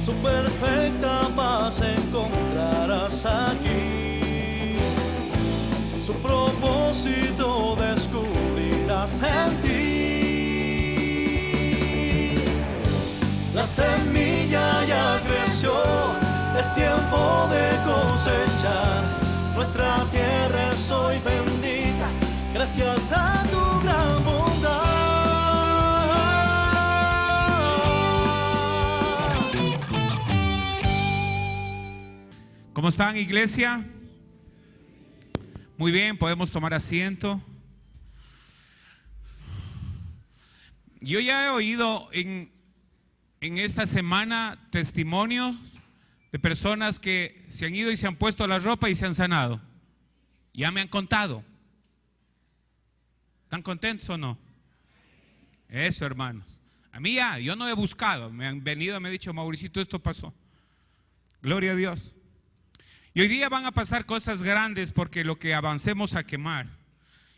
su perfecta paz encontrarás aquí. Su propósito descubrirás en ti. La semilla ya creció, es tiempo de cosechar. Nuestra tierra es hoy bendita, gracias a tu gran bondad. ¿Cómo están, iglesia? Muy bien, podemos tomar asiento. Yo ya he oído en esta semana testimonios de personas que se han ido y se han puesto la ropa y se han sanado. Ya me han contado. ¿Están contentos o no? Eso, hermanos. A mí ya, yo no he buscado. Me han venido, me han dicho, Mauricito, esto pasó. Gloria a Dios. Y hoy día van a pasar cosas grandes porque lo que avancemos a quemar.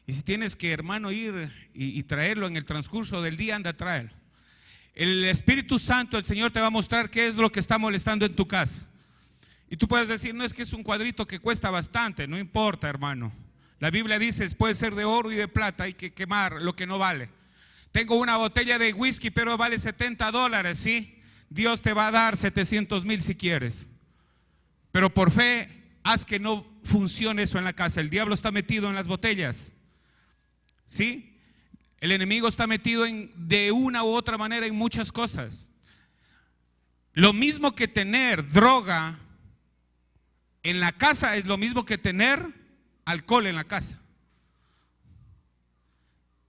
Y si tienes que, hermano, ir y traerlo en el transcurso del día, anda a traerlo. El Espíritu Santo, el Señor te va a mostrar qué es lo que está molestando en tu casa. Y tú puedes decir, no, es que es un cuadrito que cuesta bastante. No importa, hermano. La Biblia dice, puede ser de oro y de plata, hay que quemar lo que no vale. Tengo una botella de whisky, pero vale $70, ¿sí? Dios te va a dar 700,000 si quieres. Pero por fe, haz que no funcione eso en la casa. El diablo está metido en las botellas, ¿sí? El enemigo está metido de una u otra manera en muchas cosas. Lo mismo que tener droga en la casa es lo mismo que tener alcohol en la casa.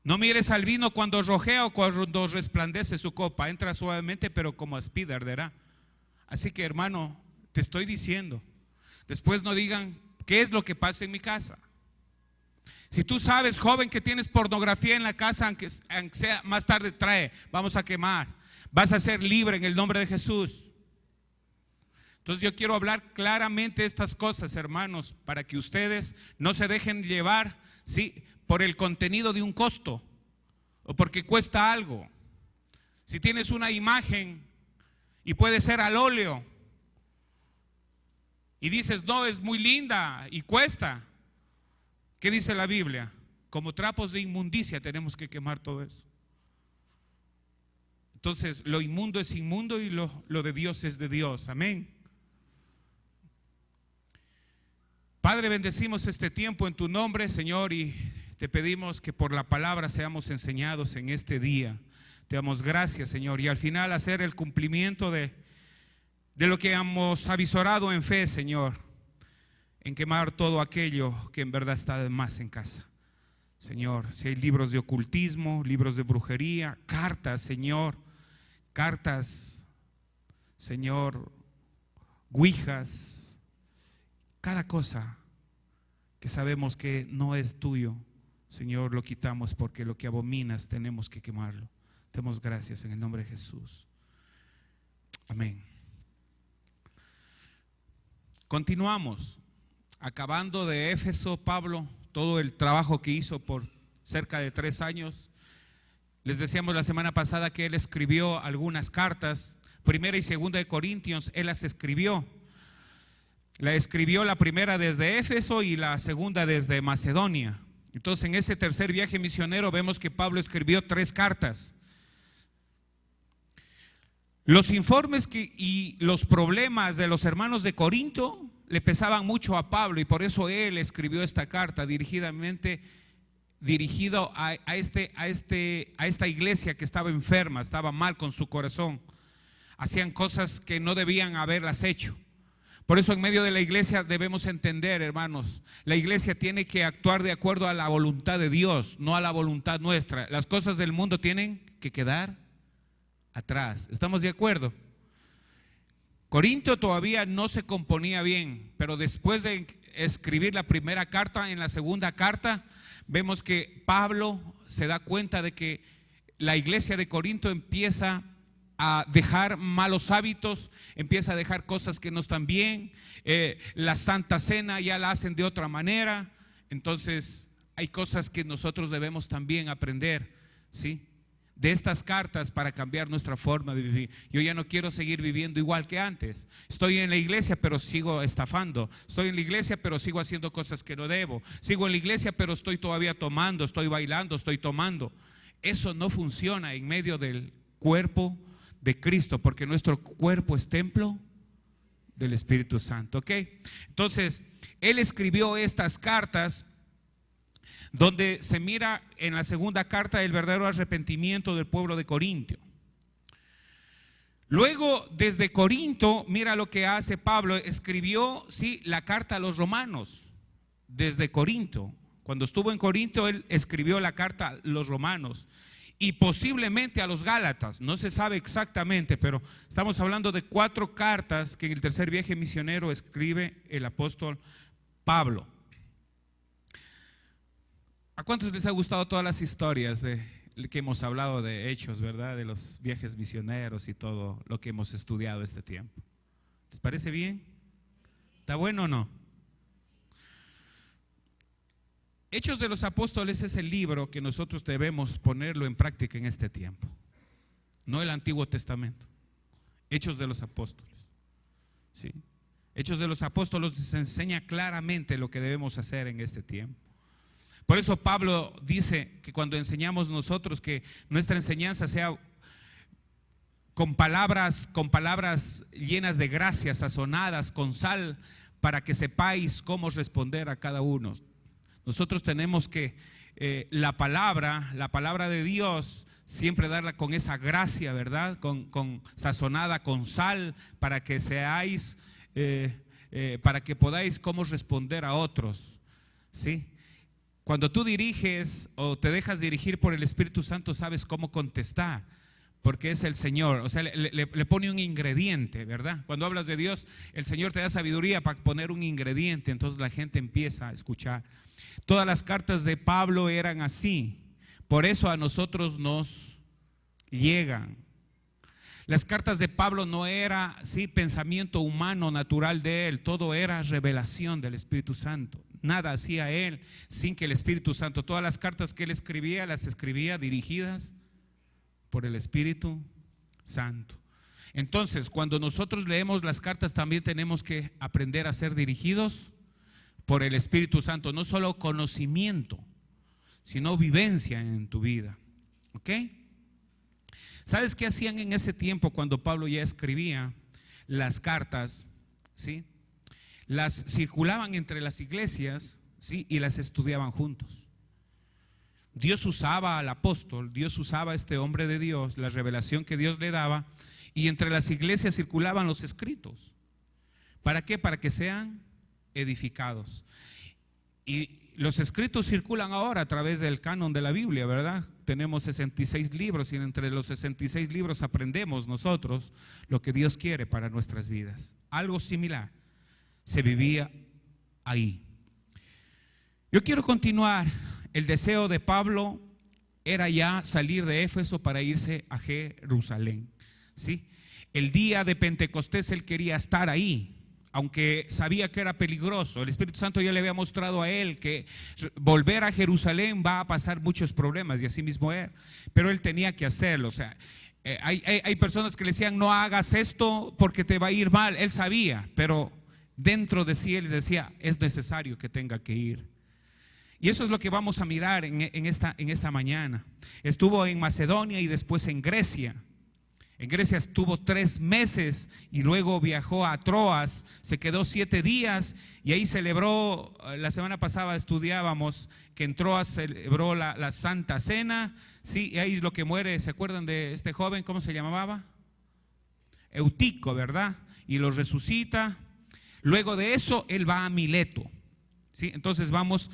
No mires al vino cuando rojea o cuando resplandece su copa. Entra suavemente, pero como aspida arderá. Así que, hermano, te estoy diciendo, después no digan qué es lo que pasa en mi casa. Si tú sabes, joven, que tienes pornografía en la casa, aunque sea más tarde, trae, vamos a quemar. Vas a ser libre en el nombre de Jesús. Entonces yo quiero hablar claramente estas cosas, hermanos, para que ustedes no se dejen llevar, ¿sí?, por el contenido de un costo o porque cuesta algo. Si tienes una imagen y puede ser al óleo y dices, no, es muy linda y cuesta, ¿qué dice la Biblia? Como trapos de inmundicia tenemos que quemar todo eso. Entonces lo inmundo es inmundo y lo de Dios es de Dios. Amén. Padre, bendecimos este tiempo en tu nombre, Señor, y te pedimos que por la palabra seamos enseñados en este día. Te damos gracias, Señor, y al final hacer el cumplimiento de lo que hemos avisorado en fe, Señor, en quemar todo aquello que en verdad está de más en casa. Señor, si hay libros de ocultismo, libros de brujería, cartas, Señor, ouijas, cada cosa que sabemos que no es tuyo, Señor, lo quitamos porque lo que abominas tenemos que quemarlo. Te damos gracias en el nombre de Jesús. Amén. Continuamos. Acabando de Éfeso, Pablo, todo el trabajo que hizo por cerca de 3 años. Les decíamos la semana pasada que él escribió algunas cartas, primera y segunda de Corintios, él las escribió. La escribió la primera desde Éfeso y la segunda desde Macedonia. Entonces en ese tercer viaje misionero vemos que Pablo escribió 3 cartas. Los informes y los problemas de los hermanos de Corinto le pesaban mucho a Pablo y por eso él escribió esta carta dirigido a esta iglesia que estaba enferma, estaba mal con su corazón, hacían cosas que no debían haberlas hecho. Por eso en medio de la iglesia debemos entender, hermanos, la iglesia tiene que actuar de acuerdo a la voluntad de Dios, no a la voluntad nuestra. Las cosas del mundo tienen que quedar atrás. ¿Estamos de acuerdo? Corinto todavía no se componía bien, pero después de escribir la primera carta, en la segunda carta vemos que Pablo se da cuenta de que la iglesia de Corinto empieza a dejar malos hábitos, empieza a dejar cosas que no están bien, la Santa Cena ya la hacen de otra manera. Entonces hay cosas que nosotros debemos también aprender, ¿sí?, de estas cartas para cambiar nuestra forma de vivir. Yo ya no quiero seguir viviendo igual que antes. Estoy en la iglesia pero sigo estafando. Estoy en la iglesia pero sigo haciendo cosas que no debo. Sigo en la iglesia pero estoy todavía tomando, estoy bailando, estoy tomando. Eso no funciona en medio del cuerpo de Cristo, porque nuestro cuerpo es templo del Espíritu Santo, ¿ok? Entonces, él escribió estas cartas donde se mira en la segunda carta el verdadero arrepentimiento del pueblo de Corinto. Luego, desde Corinto, mira lo que hace Pablo, escribió, sí, la carta a los romanos, desde Corinto. Cuando estuvo en Corinto, él escribió la carta a los romanos y posiblemente a los gálatas, no se sabe exactamente, pero estamos hablando de 4 cartas que en el tercer viaje misionero escribe el apóstol Pablo. ¿A cuántos les ha gustado todas las historias que hemos hablado de hechos, verdad? De los viajes misioneros y todo lo que hemos estudiado este tiempo. ¿Les parece bien? ¿Está bueno o no? Hechos de los Apóstoles es el libro que nosotros debemos ponerlo en práctica en este tiempo. No el Antiguo Testamento. Hechos de los Apóstoles. ¿Sí? Hechos de los Apóstoles nos enseña claramente lo que debemos hacer en este tiempo. Por eso Pablo dice que cuando enseñamos nosotros, que nuestra enseñanza sea con palabras llenas de gracia, sazonadas con sal, para que sepáis cómo responder a cada uno. Nosotros tenemos que la palabra de Dios, siempre darla con esa gracia, ¿verdad? Sazonada con sal, para que seáis, para que podáis cómo responder a otros, ¿sí? Cuando tú diriges o te dejas dirigir por el Espíritu Santo, sabes cómo contestar, porque es el Señor. O sea, le pone un ingrediente, ¿verdad? Cuando hablas de Dios, el Señor te da sabiduría para poner un ingrediente, entonces la gente empieza a escuchar. Todas las cartas de Pablo eran así, por eso a nosotros nos llegan. Las cartas de Pablo no era, sí, pensamiento humano natural de él, todo era revelación del Espíritu Santo. Nada hacía él sin que el Espíritu Santo, todas las cartas que él escribía, las escribía dirigidas por el Espíritu Santo. Entonces, cuando nosotros leemos las cartas, también tenemos que aprender a ser dirigidos por el Espíritu Santo. No solo conocimiento, sino vivencia en tu vida. ¿Ok? ¿Sabes qué hacían en ese tiempo cuando Pablo ya escribía las cartas? ¿Sí? Las circulaban entre las iglesias, ¿sí? Y las estudiaban juntos. Dios usaba al apóstol, Dios usaba a este hombre de Dios, la revelación que Dios le daba, y entre las iglesias circulaban los escritos. ¿Para qué? Para que sean edificados. Y los escritos circulan ahora a través del canon de la Biblia, ¿verdad? Tenemos 66 libros y entre los 66 libros aprendemos nosotros lo que Dios quiere para nuestras vidas. Algo similar se vivía ahí. Yo quiero continuar. El deseo de Pablo era ya salir de Éfeso para irse a Jerusalén, ¿sí? El día de Pentecostés él quería estar ahí, aunque sabía que era peligroso. El Espíritu Santo ya le había mostrado a él que volver a Jerusalén va a pasar muchos problemas, y así mismo era. Pero él tenía que hacerlo. O sea, hay personas que le decían: no hagas esto porque te va a ir mal. Él sabía, pero dentro de sí él decía: es necesario que tenga que ir. Y eso es lo que vamos a mirar en esta mañana. Estuvo en Macedonia y después en Grecia. En Grecia estuvo 3 meses y luego viajó a Troas, se quedó 7 días y ahí celebró. La semana pasada estudiábamos que en Troas celebró la Santa Cena, ¿sí? Y ahí es lo que muere. ¿Se acuerdan de este joven? ¿Cómo se llamaba? Eutico, ¿verdad? Y lo resucita. Luego de eso él va a Mileto, ¿sí? Entonces vamos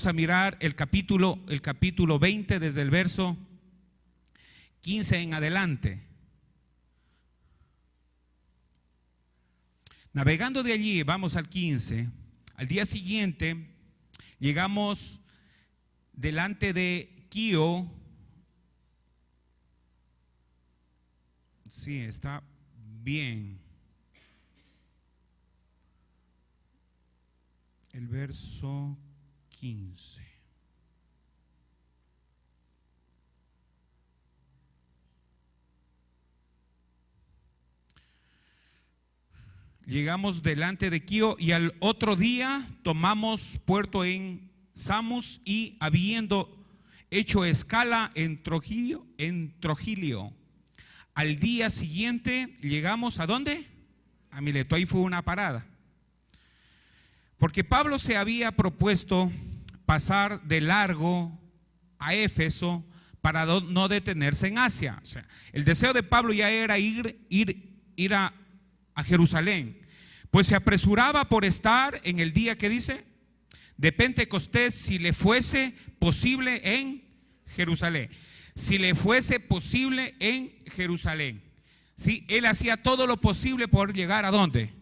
a mirar el capítulo 20 desde el verso 15 en adelante. Navegando de allí, vamos al 15. Al día siguiente llegamos delante de Quío. Sí, está bien. El verso 15. llegamos delante de Quío y al otro día tomamos puerto en Samos y habiendo hecho escala en Trogilio, al día siguiente llegamos ¿a dónde? A Mileto. Ahí fue una parada. Porque Pablo se había propuesto pasar de largo a Éfeso para no detenerse en Asia. O sea, el deseo de Pablo ya era ir a Jerusalén, pues se apresuraba por estar en el día que dice de Pentecostés, si le fuese posible en Jerusalén. Si le fuese posible en Jerusalén. ¿Sí? Él hacía todo lo posible por llegar ¿a dónde?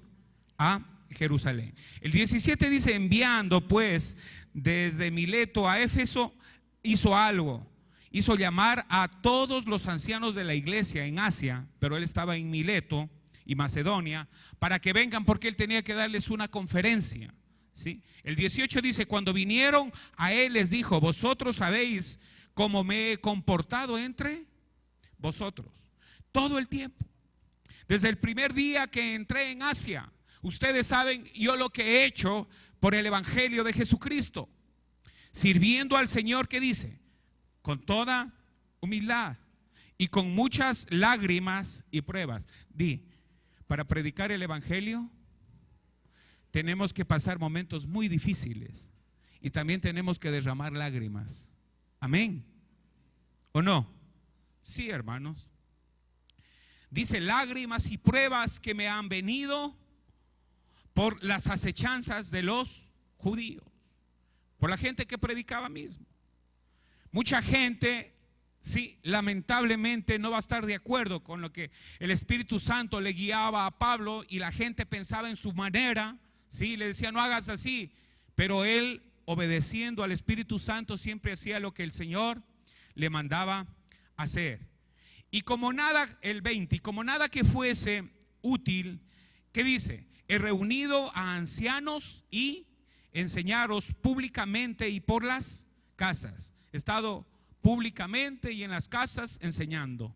A Jerusalén. El 17 dice, enviando pues desde Mileto a Éfeso, hizo algo. Hizo llamar a todos los ancianos de la iglesia en Asia, pero él estaba en Mileto y Macedonia, para que vengan porque él tenía que darles una conferencia. ¿Sí? El 18 dice, cuando vinieron a él les dijo, vosotros sabéis cómo me he comportado entre vosotros todo el tiempo. Desde el primer día que entré en Asia, ustedes saben yo lo que he hecho por el evangelio de Jesucristo, sirviendo al Señor, que dice, con toda humildad y con muchas lágrimas y pruebas. Para predicar el evangelio tenemos que pasar momentos muy difíciles y también tenemos que derramar lágrimas. Amén. ¿O no? Sí, hermanos. Dice, lágrimas y pruebas que me han venido por las acechanzas de los judíos, por la gente que predicaba mismo. Mucha gente, sí, lamentablemente no va a estar de acuerdo con lo que el Espíritu Santo le guiaba a Pablo, y la gente pensaba en su manera, sí, le decía no hagas así, pero él, obedeciendo al Espíritu Santo, siempre hacía lo que el Señor le mandaba hacer. Y como nada, el 20, y como nada que fuese útil, ¿qué dice? He reunido a ancianos y enseñaros públicamente y por las casas. He estado públicamente y en las casas enseñando,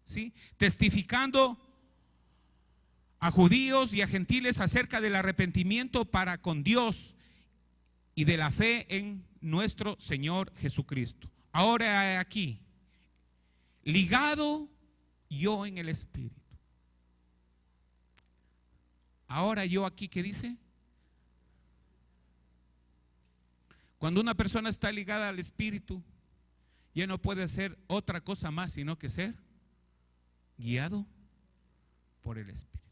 ¿sí? Testificando a judíos y a gentiles acerca del arrepentimiento para con Dios y de la fe en nuestro Señor Jesucristo. Ahora aquí, ligado yo en el Espíritu. Ahora yo aquí, ¿qué dice? Cuando una persona está ligada al Espíritu, ya no puede hacer otra cosa más sino que ser guiado por el Espíritu.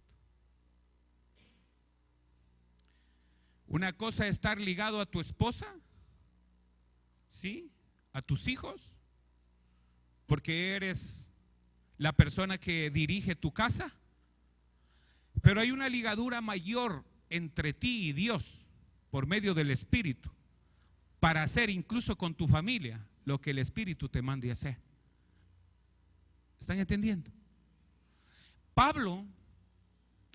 Una cosa es estar ligado a tu esposa, ¿sí? A tus hijos, porque eres la persona que dirige tu casa. Pero hay una ligadura mayor entre ti y Dios por medio del Espíritu, para hacer incluso con tu familia lo que el Espíritu te mande hacer. ¿Están entendiendo? Pablo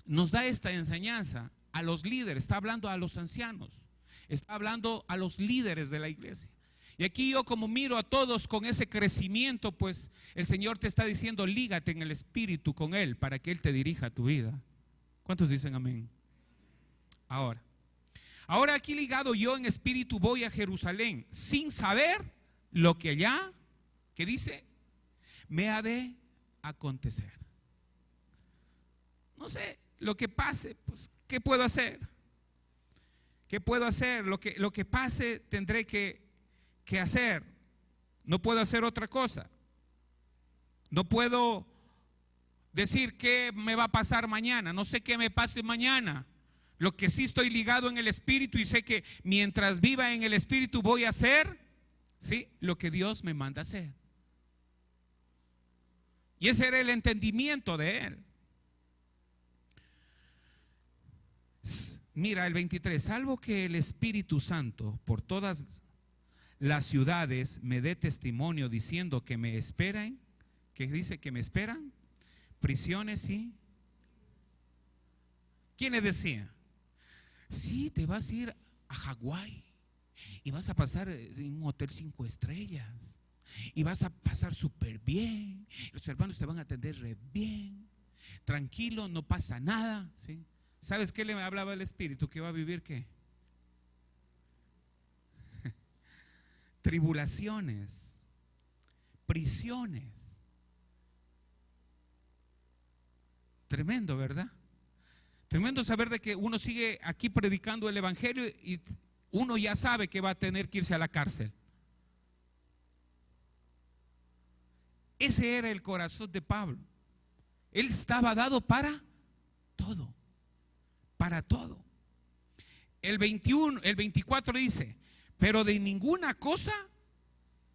nos da esta enseñanza a los líderes, está hablando a los ancianos, está hablando a los líderes de la iglesia. Y aquí yo, como miro a todos con ese crecimiento, pues el Señor te está diciendo, lígate en el Espíritu con Él para que Él te dirija tu vida. ¿Cuántos dicen amén? Ahora aquí ligado yo en espíritu voy a Jerusalén sin saber lo que allá, ¿qué dice? Me ha de acontecer. No sé, lo que pase, pues ¿qué puedo hacer? ¿Qué puedo hacer? Lo que pase tendré que hacer. No puedo hacer otra cosa. No puedo decir qué me va a pasar mañana. No sé qué me pase mañana. Lo que sí, estoy ligado en el Espíritu y sé que mientras viva en el Espíritu voy a hacer, ¿sí?, lo que Dios me manda hacer. Y ese era el entendimiento de él. Mira el 23, salvo que el Espíritu Santo por todas las ciudades me dé testimonio diciendo que me esperan, que dice que me esperan prisiones y... ¿Quiénes decían? Sí, te vas a ir a Hawái y vas a pasar en un hotel 5 estrellas y vas a pasar súper bien, los hermanos te van a atender re bien, tranquilo, no pasa nada, ¿sí? ¿Sabes qué le hablaba el Espíritu? Que va a vivir ¿qué? Tribulaciones, prisiones. Tremendo, ¿verdad? Tremendo saber de que uno sigue aquí predicando el evangelio y uno ya sabe que va a tener que irse a la cárcel. Ese era el corazón de Pablo. Él estaba dado para todo, para todo. El 21, el 24 dice: pero de ninguna cosa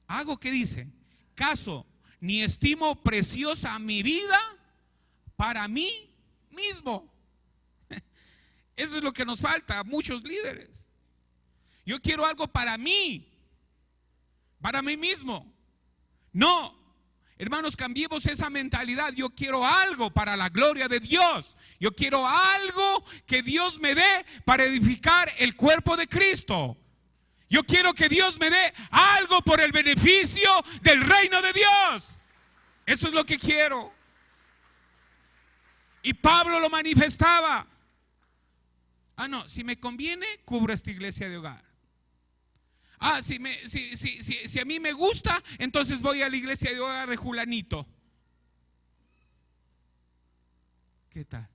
hago, ¿qué dice? Caso, ni estimo preciosa mi vida para mí mismo. Eso es lo que nos falta a muchos líderes. Yo quiero algo para mí mismo. No, hermanos, cambiemos esa mentalidad. Yo quiero algo para la gloria de Dios. Yo quiero algo que Dios me dé para edificar el cuerpo de Cristo. Yo quiero que Dios me dé algo por el beneficio del reino de Dios. Eso es lo que quiero. Y Pablo lo manifestaba. No, si me conviene, cubro esta iglesia de hogar. Si a mí me gusta, entonces voy a la iglesia de hogar de Julanito. ¿Qué tal?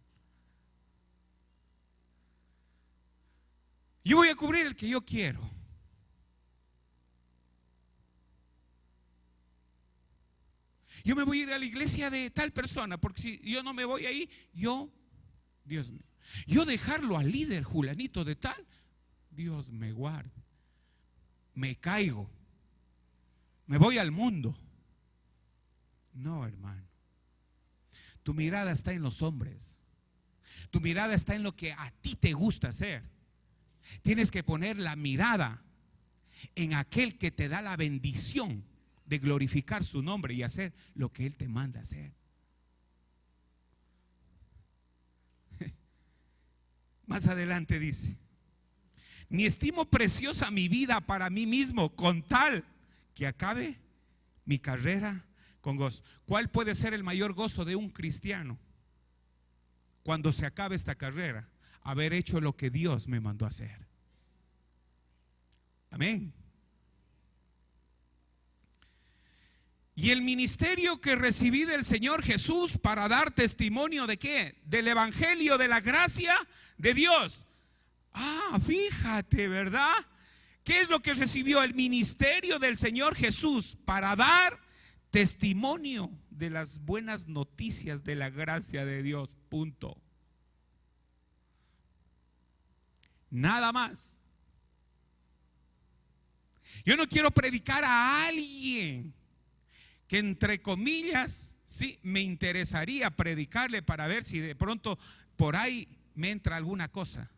Yo voy a cubrir el que yo quiero. Yo me voy a ir a la iglesia de tal persona, porque si yo no me voy ahí, Dios mío, yo dejarlo al líder Julanito de tal, Dios me guarde, me caigo, me voy al mundo. No, hermano, tu mirada está en los hombres, tu mirada está en lo que a ti te gusta hacer. Tienes que poner la mirada en aquel que te da la bendición de glorificar su nombre y hacer lo que Él te manda hacer. Más adelante dice: ni estimo preciosa mi vida para mí mismo, con tal que acabe mi carrera con gozo. ¿Cuál puede ser el mayor gozo de un cristiano cuando se acabe esta carrera? Haber hecho lo que Dios me mandó a hacer. Amén. Y el ministerio que recibí del Señor Jesús para dar testimonio ¿de qué? Del evangelio de la gracia de Dios. Fíjate, ¿verdad? ¿Qué es lo que recibió el ministerio del Señor Jesús? Para dar testimonio de las buenas noticias de la gracia de Dios. Punto. Nada más. Yo no quiero predicar a alguien que, entre comillas, sí, me interesaría predicarle para ver si de pronto por ahí me entra alguna cosa.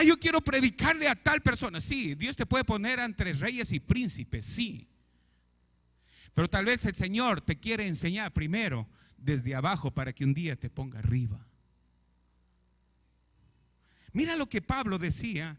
Yo quiero predicarle a tal persona. Sí, Dios te puede poner entre reyes y príncipes, sí. Pero tal vez el Señor te quiere enseñar primero desde abajo para que un día te ponga arriba. Mira lo que Pablo decía.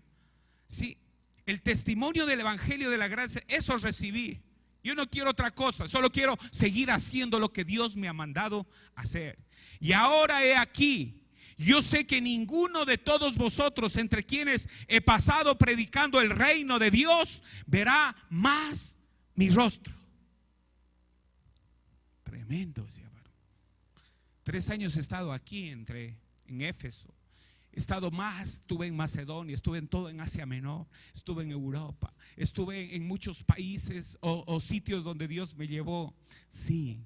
Sí, el testimonio del evangelio de la gracia, eso recibí. Yo no quiero otra cosa, solo quiero seguir haciendo lo que Dios me ha mandado hacer. Y ahora he aquí, yo sé que ninguno de todos vosotros, entre quienes he pasado predicando el reino de Dios, verá más mi rostro. Tremendo, decía varón. 3 años he estado aquí en Éfeso. He estado estuve en Macedonia, estuve en todo en Asia Menor, estuve en Europa, estuve en muchos países o sitios donde Dios me llevó. Sí,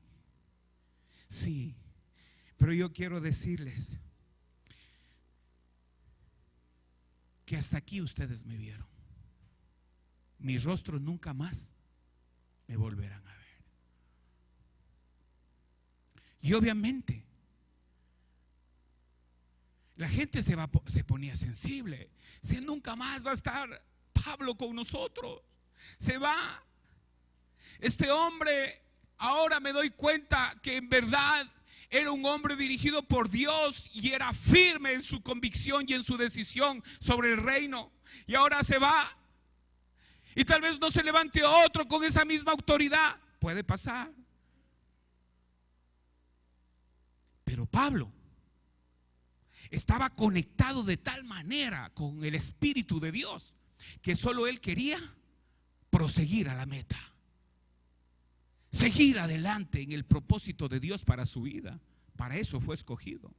pero yo quiero decirles que hasta aquí ustedes me vieron. Mi rostro nunca más me volverán a ver. Y obviamente la gente se ponía sensible. Si nunca más va a estar Pablo con nosotros, se va. Este hombre, ahora me doy cuenta que en verdad era un hombre dirigido por Dios y era firme en su convicción y en su decisión sobre el reino. Y ahora se va. Y tal vez no se levante otro con esa misma autoridad. Puede pasar. Pero Pablo estaba conectado de tal manera con el Espíritu de Dios que solo él quería proseguir a la meta, seguir adelante en el propósito de Dios para su vida. Para eso fue escogido.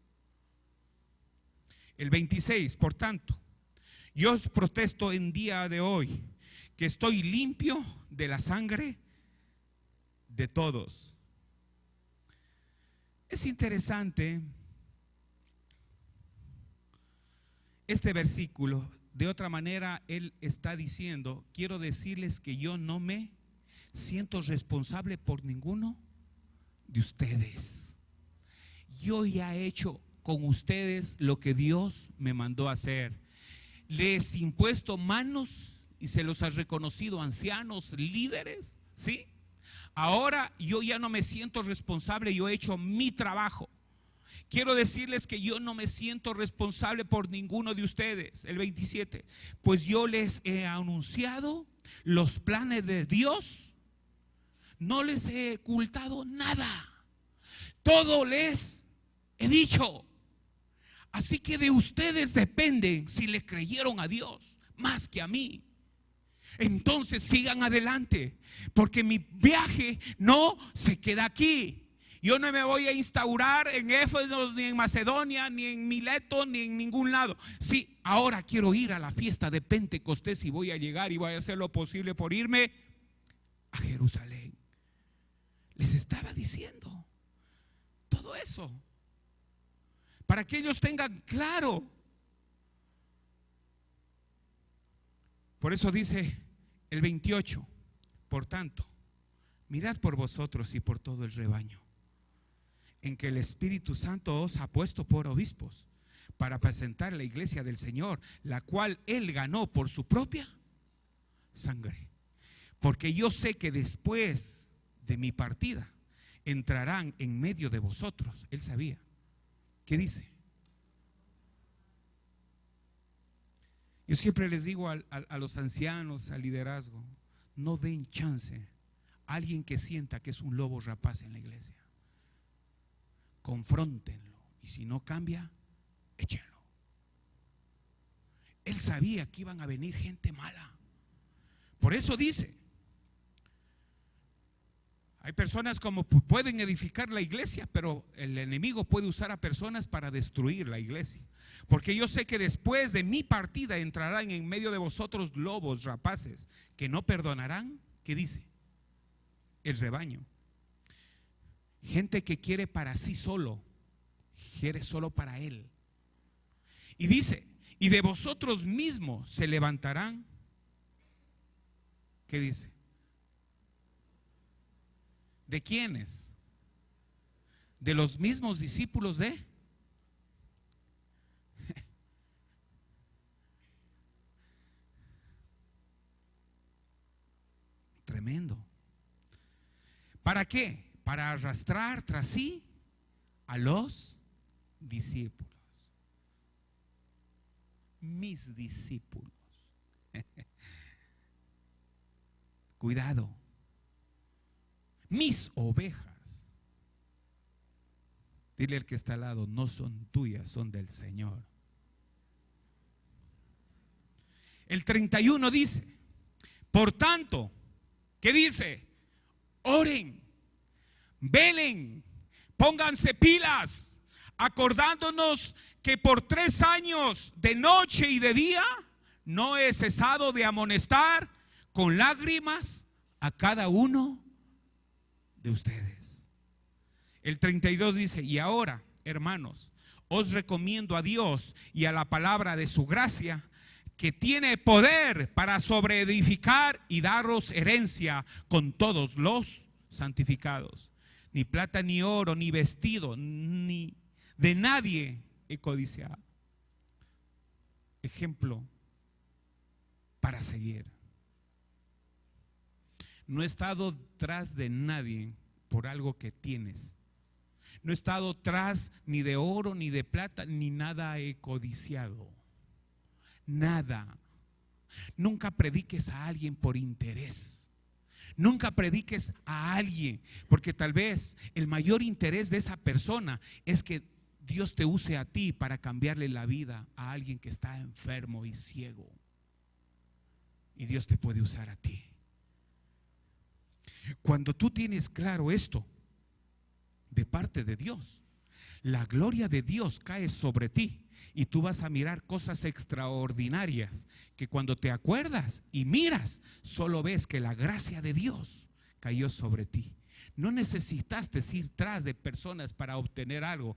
El 26, por tanto, yo os protesto en día de hoy que estoy limpio de la sangre de todos. Es interesante este versículo. De otra manera, él está diciendo: quiero decirles que yo no me siento responsable por ninguno de ustedes. Yo ya he hecho con ustedes lo que Dios me mandó a hacer. Les he impuesto manos y se los ha reconocido ancianos, líderes, ¿sí? Ahora yo ya no me siento responsable, yo he hecho mi trabajo. Quiero decirles que yo no me siento responsable por ninguno de ustedes. El 27, pues yo les he anunciado los planes de Dios, no les he ocultado nada, todo les he dicho. Así que de ustedes dependen si le creyeron a Dios más que a mí. Entonces sigan adelante, porque mi viaje no se queda aquí. Yo no me voy a instaurar en Éfeso, ni en Macedonia, ni en Mileto, ni en ningún lado. Sí, ahora quiero ir a la fiesta de Pentecostés y voy a llegar y voy a hacer lo posible por irme a Jerusalén. Les estaba diciendo todo eso para que ellos tengan claro. Por eso dice el 28, por tanto, mirad por vosotros y por todo el rebaño, en que el Espíritu Santo os ha puesto por obispos, para apacentar la iglesia del Señor, la cual Él ganó por su propia sangre. Porque yo sé que después de mi partida entrarán en medio de vosotros. Él sabía. ¿Qué dice? Yo siempre les digo a los ancianos, al liderazgo: no den chance a alguien que sienta que es un lobo rapaz en la iglesia. Confróntenlo, y si no cambia, échenlo. Él sabía que iban a venir gente mala. Por eso dice: hay personas como pueden edificar la iglesia, pero el enemigo puede usar a personas para destruir la iglesia. Porque yo sé que después de mi partida entrarán en medio de vosotros lobos rapaces que no perdonarán. ¿Qué dice? El rebaño. Gente que quiere para sí solo, quiere solo para él. Y dice: y de vosotros mismos se levantarán. ¿Qué dice? ¿De quiénes? De los mismos discípulos de tremendo. ¿Para qué? Para arrastrar tras sí a los discípulos. Mis discípulos. Cuidado. Mis ovejas. Dile al que está al lado: no son tuyas, son del Señor. El 31 dice: por tanto, ¿qué dice? Oren, velen, pónganse pilas, acordándonos que por 3 años de noche y de día no he cesado de amonestar con lágrimas a cada uno de ustedes. El 32 dice: y ahora, hermanos, os recomiendo a Dios y a la palabra de su gracia, que tiene poder para sobreedificar y daros herencia con todos los santificados. Ni plata, ni oro, ni vestido, ni de nadie he codiciado. Ejemplo para seguir. No he estado tras de nadie por algo que tienes. No he estado tras ni de oro, ni de plata, ni nada he codiciado. Nada. Nunca prediques a alguien por interés. Nunca prediques a alguien porque tal vez el mayor interés de esa persona es que Dios te use a ti para cambiarle la vida a alguien que está enfermo y ciego. Y Dios te puede usar a ti. Cuando tú tienes claro esto de parte de Dios, la gloria de Dios cae sobre ti y tú vas a mirar cosas extraordinarias que cuando te acuerdas y miras, solo ves que la gracia de Dios cayó sobre ti. No necesitaste ir tras de personas para obtener algo.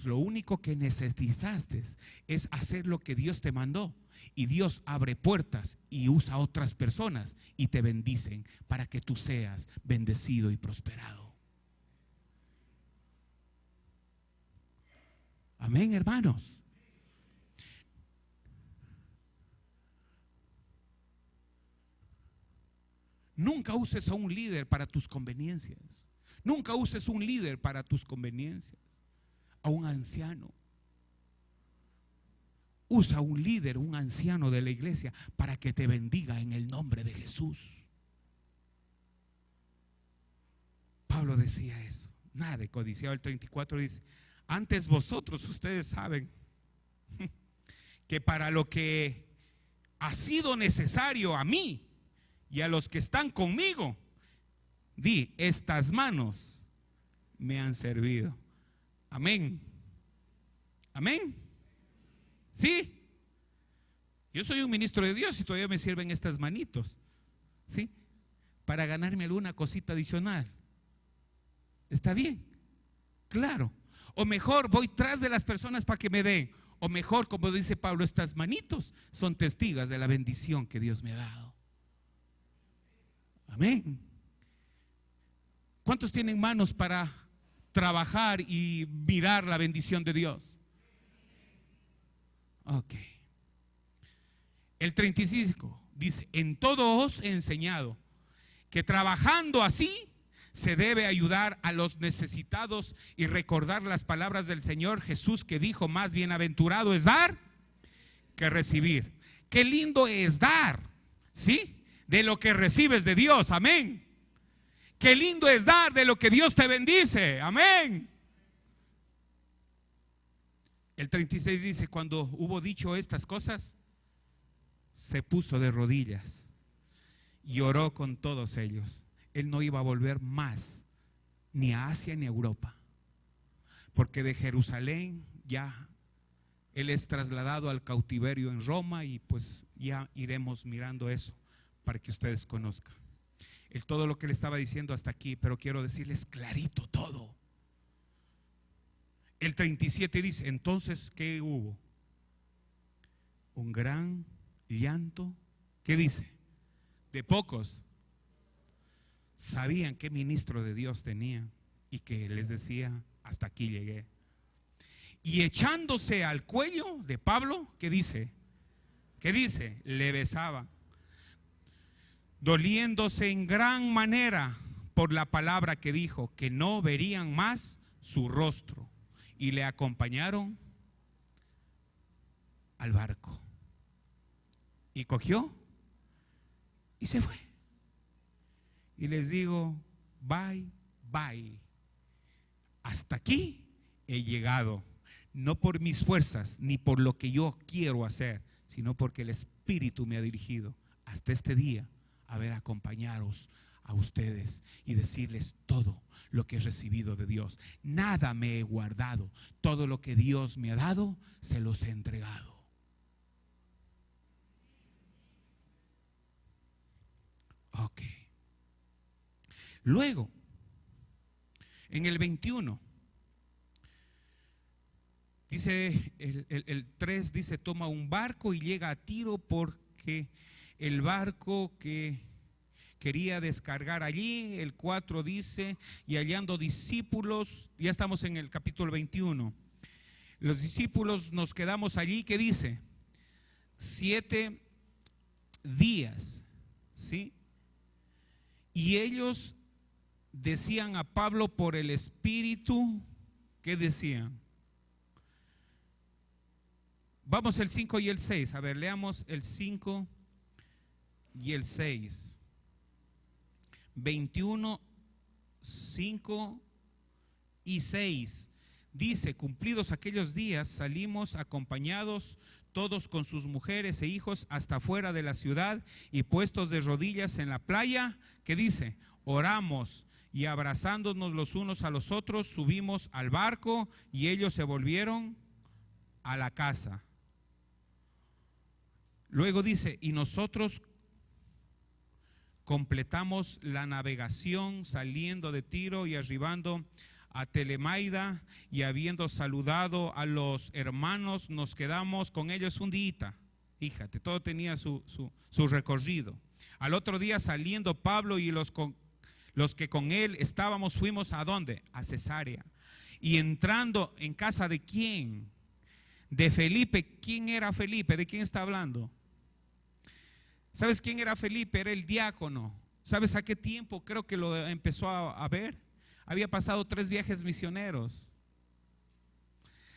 Lo único que necesitaste es hacer lo que Dios te mandó. Y Dios abre puertas y usa a otras personas y te bendicen para que tú seas bendecido y prosperado. Amén, hermanos. Nunca uses a un líder para tus conveniencias. Nunca uses un líder para tus conveniencias. A un anciano. Usa un líder, un anciano de la iglesia, para que te bendiga en el nombre de Jesús. Pablo decía eso. Nada de codiciado. El 34 dice: antes vosotros, ustedes saben que para lo que ha sido necesario a mí y a los que están conmigo, estas manos me han servido. Amén. Amén. Sí. Yo soy un ministro de Dios y todavía me sirven estas manitos, ¿sí? Para ganarme alguna cosita adicional. ¿Está bien? Claro. O mejor voy tras de las personas para que me den. O mejor, como dice Pablo, estas manitos son testigos de la bendición que Dios me ha dado. Amén. ¿Cuántos tienen manos para trabajar y mirar la bendición de Dios? Ok. El 35 dice: en todo os he enseñado que trabajando así se debe ayudar a los necesitados y recordar las palabras del Señor Jesús, que dijo: más bienaventurado es dar que recibir. Qué lindo es dar, ¿sí? De lo que recibes de Dios. Amén. Qué lindo es dar de lo que Dios te bendice. Amén. El 36 dice: cuando hubo dicho estas cosas, se puso de rodillas y oró con todos ellos. Él no iba a volver más ni a Asia ni a Europa, porque de Jerusalén ya él es trasladado al cautiverio en Roma, y pues ya iremos mirando eso para que ustedes conozcan todo lo que le estaba diciendo hasta aquí, pero quiero decirles clarito todo. El 37 dice: entonces, ¿qué hubo? Un gran llanto. ¿Qué dice? De pocos. Sabían qué ministro de Dios tenía y que les decía: hasta aquí llegué. Y echándose al cuello de Pablo, ¿qué dice? ¿Qué dice? Le besaba, doliéndose en gran manera por la palabra que dijo, que no verían más su rostro. Y le acompañaron al barco. Y cogió y se fue. Y les digo: bye, bye. Hasta aquí he llegado. No por mis fuerzas ni por lo que yo quiero hacer, sino porque el Espíritu me ha dirigido hasta este día a ver, acompañaros a ustedes y decirles todo lo que he recibido de Dios. Nada me he guardado. Todo lo que Dios me ha dado, se los he entregado. Ok. Luego, en el 21, dice el 3, dice: toma un barco y llega a Tiro, porque el barco que quería descargar allí. El 4 dice: y hallando discípulos, ya estamos en el capítulo 21, los discípulos nos quedamos allí. ¿Qué dice? 7 días, ¿sí? Y ellos decían a Pablo por el Espíritu. ¿Qué decían? Vamos el 5 y el 6. A ver, leamos el 5 y el 6. 21, 5 y 6. dice: cumplidos aquellos días, salimos acompañados todos con sus mujeres e hijos hasta fuera de la ciudad, y puestos de rodillas en la playa, ¿qué dice? Oramos, y abrazándonos los unos a los otros, subimos al barco, y ellos se volvieron a la casa. Luego dice: y nosotros completamos la navegación saliendo de Tiro y arribando a Telemaida, y habiendo saludado a los hermanos, nos quedamos con ellos un día. Fíjate, todo tenía su recorrido. Al otro día, saliendo Pablo y los que con él estábamos, fuimos ¿a dónde? A Cesarea. Y entrando en casa de ¿quién? De Felipe. ¿Quién era Felipe? ¿De quién está hablando? ¿Sabes quién era Felipe? Era el diácono. ¿Sabes a qué tiempo creo que lo empezó a ver? Había pasado 3 viajes misioneros.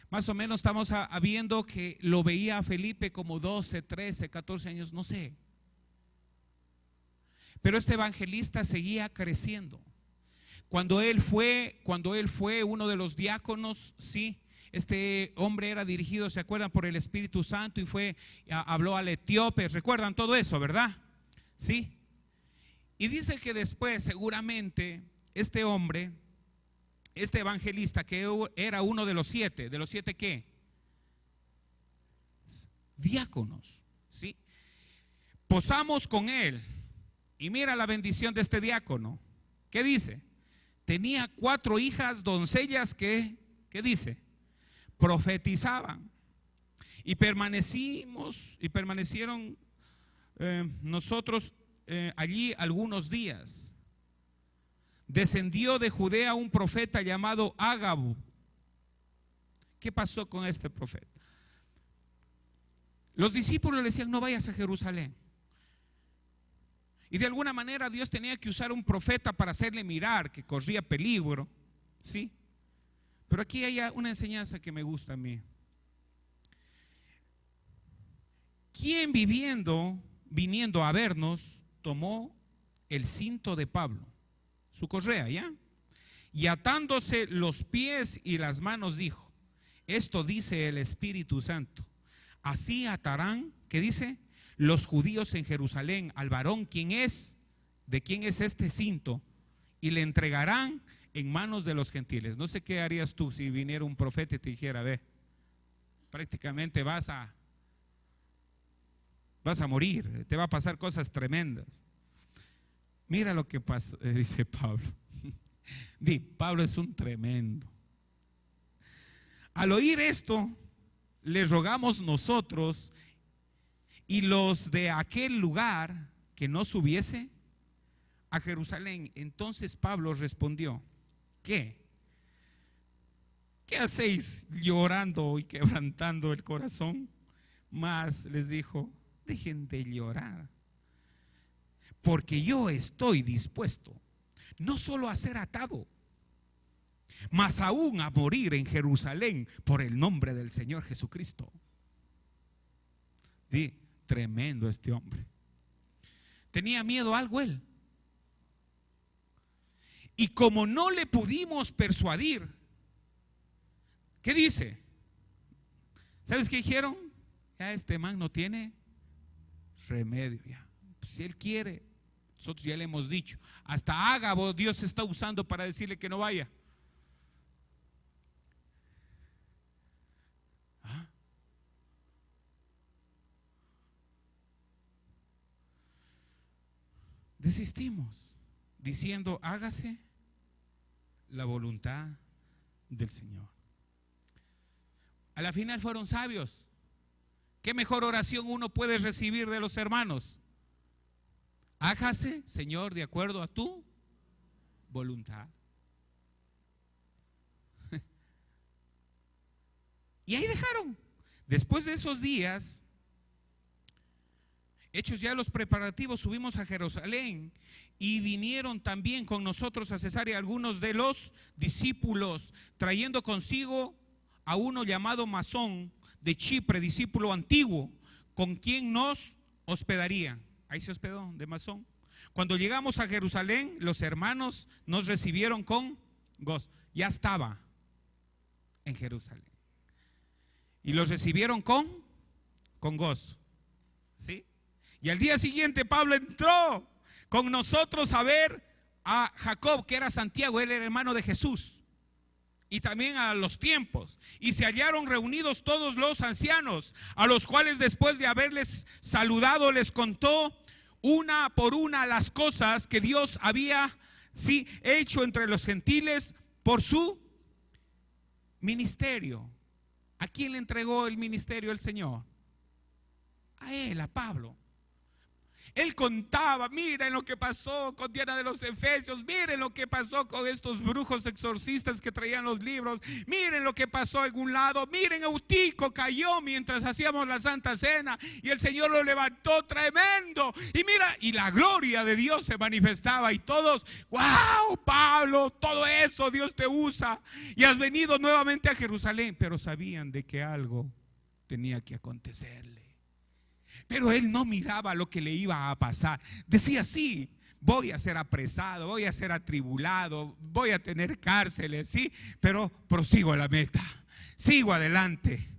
Más o menos estamos viendo que lo veía a Felipe como 12, 13, 14 años, no sé. Pero este evangelista seguía creciendo. Cuando él fue uno de los diáconos, sí, este hombre era dirigido, ¿se acuerdan? Por el Espíritu Santo, y habló al etíope. ¿Recuerdan todo eso, verdad? Sí. Y dice que después, seguramente, este hombre, este evangelista, que era uno de los 7, ¿de los 7 qué? Diáconos, ¿sí? Posamos con él, y mira la bendición de este diácono. ¿Qué dice? Tenía 4 hijas doncellas que, ¿qué dice? Profetizaban. Y permanecieron nosotros allí algunos días. Descendió de Judea un profeta llamado Ágabo. ¿Qué pasó con este profeta? Los discípulos le decían: no vayas a Jerusalén. Y de alguna manera Dios tenía que usar un profeta para hacerle mirar que corría peligro, ¿sí? Pero aquí hay una enseñanza que me gusta a mí. ¿Quién viniendo a vernos, tomó el cinto de Pablo, su correa, ¿ya? Y atándose los pies y las manos, dijo: esto dice el Espíritu Santo, así atarán, ¿qué dice? Los judíos en Jerusalén al varón, ¿quién es? ¿De quién es este cinto? Y le entregarán en manos de los gentiles. No sé qué harías tú si viniera un profeta y te dijera: ve, prácticamente vas a morir, te va a pasar cosas tremendas. Mira lo que pasó, dice Pablo. Pablo es un tremendo. Al oír esto, le rogamos nosotros y los de aquel lugar que no subiese a Jerusalén. Entonces Pablo respondió: ¿qué hacéis llorando y quebrantando el corazón? Mas les dijo: dejen de llorar, porque yo estoy dispuesto no solo a ser atado, mas aún a morir en Jerusalén por el nombre del Señor Jesucristo. Tremendo este hombre. ¿Tenía miedo a algo él? Y como no le pudimos persuadir, ¿qué dice? ¿Sabes qué dijeron? Ya este man no tiene remedio ya. Si él quiere, nosotros ya le hemos dicho. Hasta Ágabo Dios está usando para decirle que no vaya. Desistimos diciendo: hágase la voluntad del Señor. A la final fueron sabios. ¿Qué mejor oración uno puede recibir de los hermanos? Hágase, Señor, de acuerdo a tu voluntad. Y ahí dejaron. Después de esos días, hechos ya los preparativos, subimos a Jerusalén, y vinieron también con nosotros a Cesarea algunos de los discípulos, trayendo consigo a uno llamado Masón de Chipre, discípulo antiguo, con quien nos hospedaría. Ahí se hospedó de Masón. Cuando llegamos a Jerusalén, los hermanos nos recibieron con gozo. Ya estaba en Jerusalén. Y los recibieron con gozo. ¿Sí? Y al día siguiente Pablo entró con nosotros a ver a Jacob, que era Santiago, él era hermano de Jesús, y también a los tiempos. Y se hallaron reunidos todos los ancianos, a los cuales después de haberles saludado les contó una por una las cosas que Dios había hecho entre los gentiles por su ministerio. ¿A quién le entregó el ministerio el Señor? A él, a Pablo. Él contaba, miren lo que pasó con Diana de los Efesios, miren lo que pasó con estos brujos exorcistas que traían los libros, miren lo que pasó en un lado, miren, Eutico cayó mientras hacíamos la Santa Cena y el Señor lo levantó tremendo, y mira, y la gloria de Dios se manifestaba y todos, wow, Pablo, todo eso Dios te usa y has venido nuevamente a Jerusalén, pero sabían de que algo tenía que acontecerle. Pero él no miraba lo que le iba a pasar. Decía, sí, voy a ser apresado, voy a ser atribulado, voy a tener cárceles, sí, pero prosigo a la meta, sigo adelante.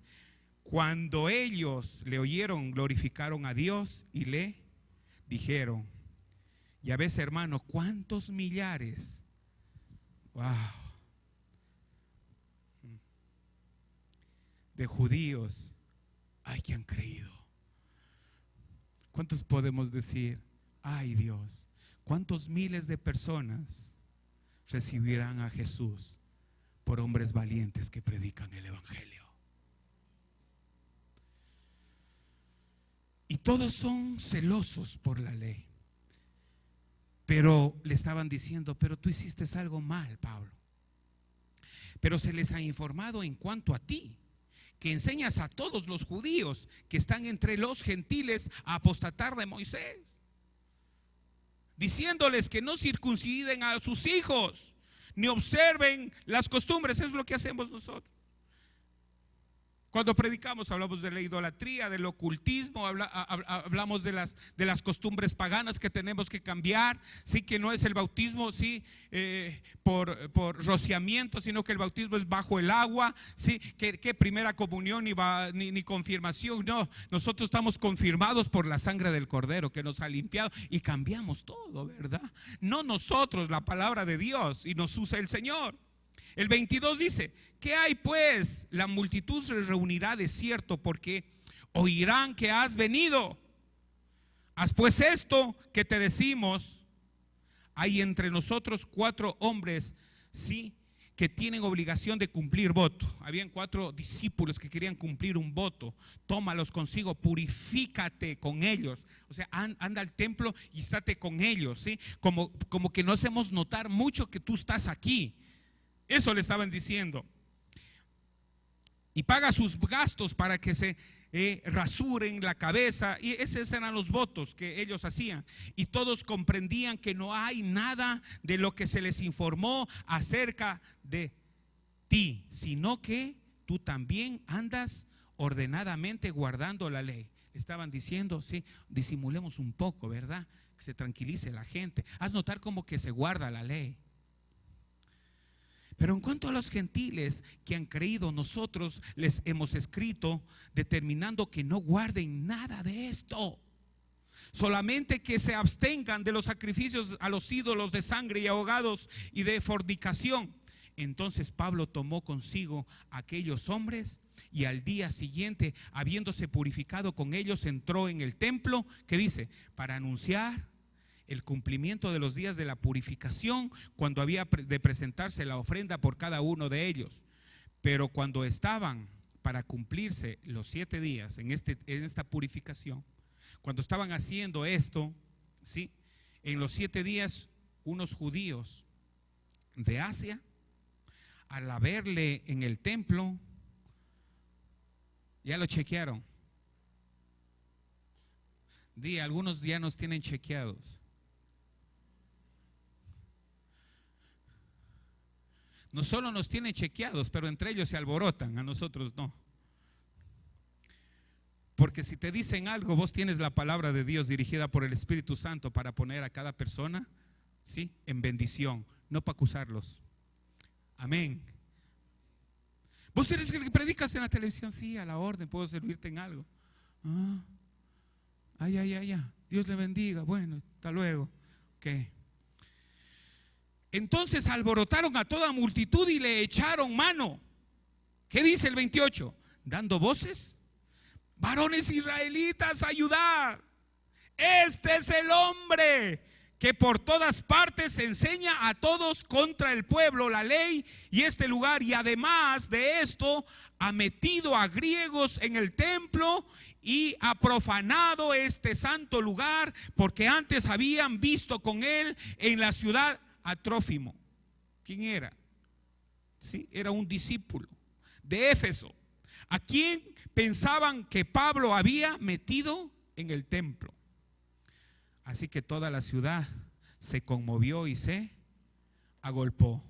Cuando ellos le oyeron, glorificaron a Dios y le dijeron, ya ves, hermano, cuántos millares, wow, de judíos hay que han creído. ¿Cuántos podemos decir, ay Dios, cuántos miles de personas recibirán a Jesús por hombres valientes que predican el evangelio? Y todos son celosos por la ley, pero le estaban diciendo, pero tú hiciste algo mal, Pablo. Pero se les ha informado en cuanto a ti, que enseñas a todos los judíos que están entre los gentiles a apostatar de Moisés, diciéndoles que no circunciden a sus hijos ni observen las costumbres. Es lo que hacemos nosotros. Cuando predicamos hablamos de la idolatría, del ocultismo, hablamos de las costumbres paganas que tenemos que cambiar. Sí, que no es el bautismo por rociamiento, sino que el bautismo es bajo el agua. Sí, que primera comunión ni confirmación. No, nosotros estamos confirmados por la sangre del Cordero que nos ha limpiado y cambiamos todo, ¿verdad? No nosotros, la palabra de Dios, y nos usa el Señor. El 22 dice, ¿qué hay pues? La multitud se reunirá de cierto, porque oirán que has venido. Haz pues esto que te decimos. Hay entre nosotros 4 hombres, sí, que tienen obligación de cumplir voto. Habían 4 discípulos que querían cumplir un voto. Tómalos consigo, purifícate con ellos. O sea, anda al templo y estate con ellos, ¿sí? Como que no hacemos notar mucho que tú estás aquí. Eso le estaban diciendo. Y paga sus gastos para que se rasuren la cabeza. Y esos eran los votos que ellos hacían. Y todos comprendían que no hay nada de lo que se les informó acerca de ti, sino que tú también andas ordenadamente guardando la ley. Estaban diciendo, sí, disimulemos un poco, ¿verdad? Que se tranquilice la gente. Haz notar como que se guarda la ley. Pero en cuanto a los gentiles que han creído, nosotros les hemos escrito determinando que no guarden nada de esto, solamente que se abstengan de los sacrificios a los ídolos de sangre y ahogados y de fornicación. Entonces Pablo tomó consigo a aquellos hombres y al día siguiente, habiéndose purificado con ellos, entró en el templo, que dice, para anunciar el cumplimiento de los días de la purificación, cuando había de presentarse la ofrenda por cada uno de ellos. Pero cuando estaban para cumplirse los 7 días en esta purificación, cuando estaban haciendo esto, ¿sí? En los 7 días, unos judíos de Asia, al verle en el templo, ya lo chequearon. Algunos ya nos tienen chequeados. No solo nos tienen chequeados, pero entre ellos se alborotan, a nosotros no. Porque si te dicen algo, vos tienes la palabra de Dios dirigida por el Espíritu Santo para poner a cada persona, ¿sí?, en bendición, no para acusarlos. Amén. ¿Vos eres el que predicas en la televisión? Sí, a la orden, puedo servirte en algo. Dios le bendiga. Bueno, hasta luego. ¿Qué? Entonces alborotaron a toda multitud y le echaron mano. ¿Qué dice el 28? Dando voces: varones israelitas, ayudad. Este es el hombre que por todas partes enseña a todos contra el pueblo la ley y este lugar, y además de esto ha metido a griegos en el templo y ha profanado este santo lugar, porque antes habían visto con él en la ciudad a Trófimo. ¿Quién era? Sí, era un discípulo de Éfeso, a quien pensaban que Pablo había metido en el templo. Así que toda la ciudad se conmovió y se agolpó.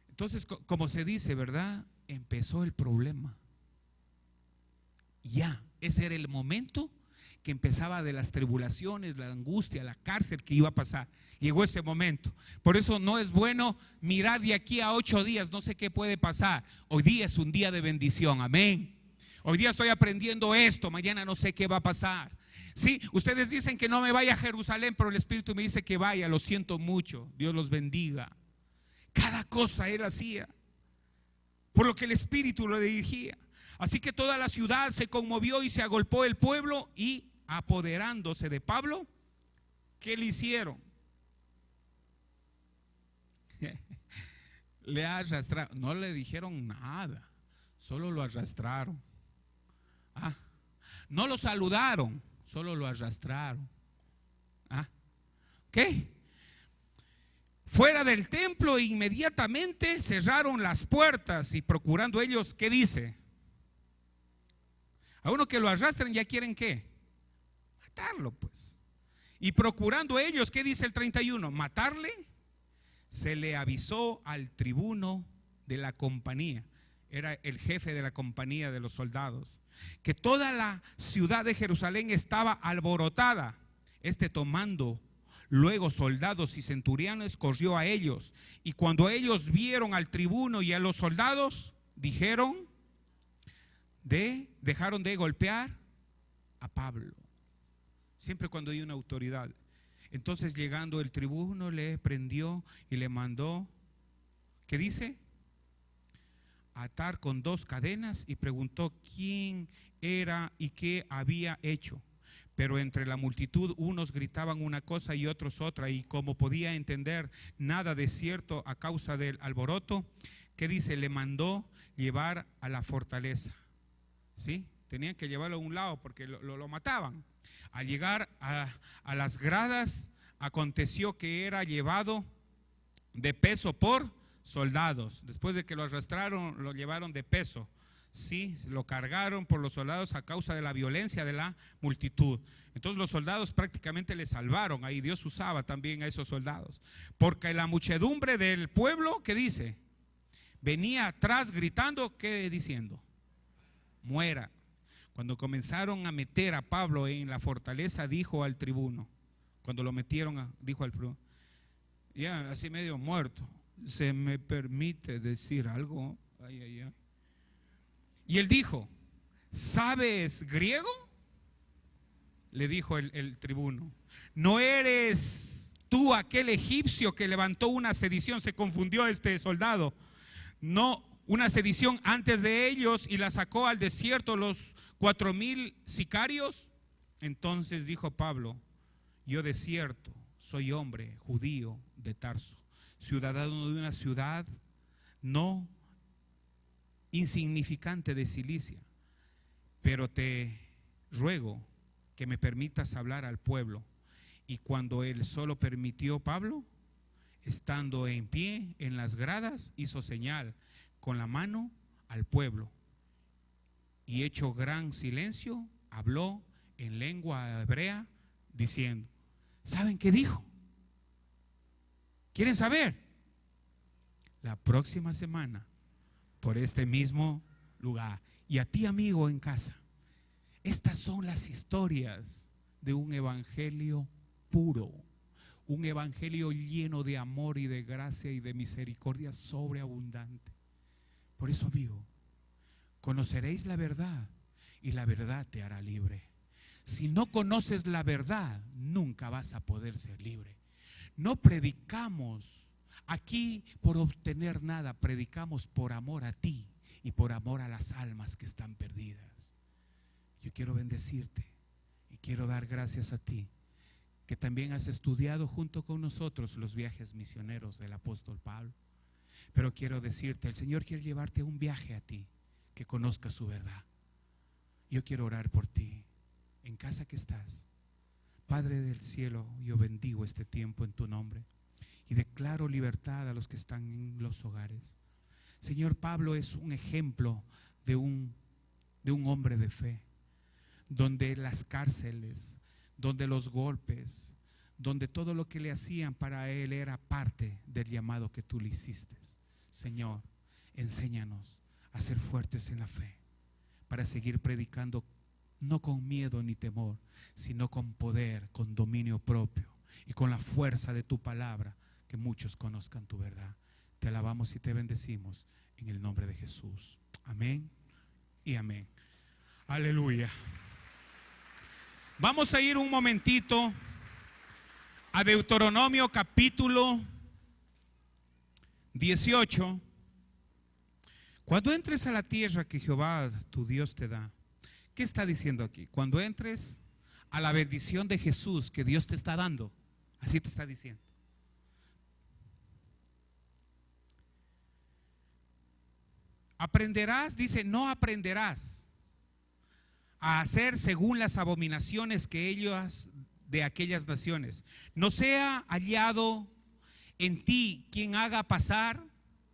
Entonces, como se dice, ¿verdad? Empezó el problema. Ya, ese era el momento que empezaba de las tribulaciones, la angustia, la cárcel que iba a pasar. Llegó ese momento. Por eso no es bueno mirar de aquí a 8 días, no sé qué puede pasar. Hoy día es un día de bendición, amén. Hoy día estoy aprendiendo esto, mañana no sé qué va a pasar. Sí, ustedes dicen que no me vaya a Jerusalén, pero el Espíritu me dice que vaya. Lo siento mucho, Dios los bendiga. Cada cosa él hacía por lo que el Espíritu lo dirigía. Así que toda la ciudad se conmovió y se agolpó el pueblo, y apoderándose de Pablo, ¿qué le hicieron? Le arrastraron. No le dijeron nada, solo lo arrastraron. No lo saludaron, solo lo arrastraron. ¿Qué? Fuera del templo, inmediatamente cerraron las puertas y procurando ellos, ¿qué dice? A uno que lo arrastran ya quieren ¿qué? Matarlo, pues. Y procurando ellos, ¿qué dice el 31? Matarle. Se le avisó al tribuno de la compañía, era el jefe de la compañía de los soldados, que toda la ciudad de Jerusalén estaba alborotada. Tomando luego soldados y centuriones, corrió a ellos, y cuando ellos vieron al tribuno y a los soldados, dejaron de golpear a Pablo. Siempre cuando hay una autoridad. Entonces, llegando el tribuno, le prendió y le mandó, ¿qué dice? Atar con 2 cadenas, y preguntó quién era y qué había hecho. Pero entre la multitud unos gritaban una cosa y otros otra, y como podía entender nada de cierto a causa del alboroto, ¿qué dice? Le mandó llevar a la fortaleza. ¿Sí? Tenían que llevarlo a un lado porque lo mataban. Al llegar a las gradas, aconteció que era llevado de peso por soldados. Después de que lo arrastraron, lo llevaron de peso. Sí, lo cargaron por los soldados a causa de la violencia de la multitud. Entonces los soldados prácticamente le salvaron. Ahí Dios usaba también a esos soldados. Porque la muchedumbre del pueblo, ¿qué dice? Venía atrás gritando, ¿qué diciendo? Muera. Cuando comenzaron a meter a Pablo en la fortaleza, dijo al tribuno, cuando lo metieron, dijo al tribuno, ya así medio muerto, ¿se me permite decir algo? Y él dijo, ¿sabes griego? Le dijo el tribuno, ¿no eres tú aquel egipcio que levantó una sedición? Se confundió este soldado. No, una sedición antes de ellos y la sacó al desierto los 4,000 sicarios. Entonces dijo Pablo, yo de cierto soy hombre judío de Tarso, ciudadano de una ciudad no insignificante de Cilicia, pero te ruego que me permitas hablar al pueblo. Y cuando él solo permitió, Pablo, estando en pie en las gradas, hizo señal con la mano al pueblo, y hecho gran silencio, habló en lengua hebrea diciendo, ¿saben qué dijo? ¿Quieren saber? La próxima semana, por este mismo lugar. Y a ti, amigo en casa, estas son las historias de un evangelio puro, un evangelio lleno de amor y de gracia y de misericordia sobreabundante. Por eso, amigo, conoceréis la verdad y la verdad te hará libre. Si no conoces la verdad, nunca vas a poder ser libre. No predicamos aquí por obtener nada, predicamos por amor a ti y por amor a las almas que están perdidas. Yo quiero bendecirte y quiero dar gracias a ti, que también has estudiado junto con nosotros los viajes misioneros del apóstol Pablo. Pero quiero decirte, el Señor quiere llevarte a un viaje a ti, que conozcas su verdad. Yo quiero orar por ti, en casa que estás. Padre del cielo, yo bendigo este tiempo en tu nombre y declaro libertad a los que están en los hogares. Señor, Pablo es un ejemplo de un hombre de fe, donde las cárceles, donde los golpes, donde todo lo que le hacían para él era parte del llamado que tú le hiciste. Señor, enséñanos a ser fuertes en la fe, para seguir predicando no con miedo ni temor, sino con poder, con dominio propio y con la fuerza de tu palabra, que muchos conozcan tu verdad. Te alabamos y te bendecimos en el nombre de Jesús. Amén y amén. Aleluya. Vamos a ir un momentito a Deuteronomio capítulo 18. Cuando entres a la tierra que Jehová tu Dios te da, ¿qué está diciendo aquí? Cuando entres a la bendición de Jesús que Dios te está dando, así te está diciendo. Aprenderás, dice, no aprenderás a hacer según las abominaciones que ellos de aquellas naciones. No sea hallado en ti quien haga pasar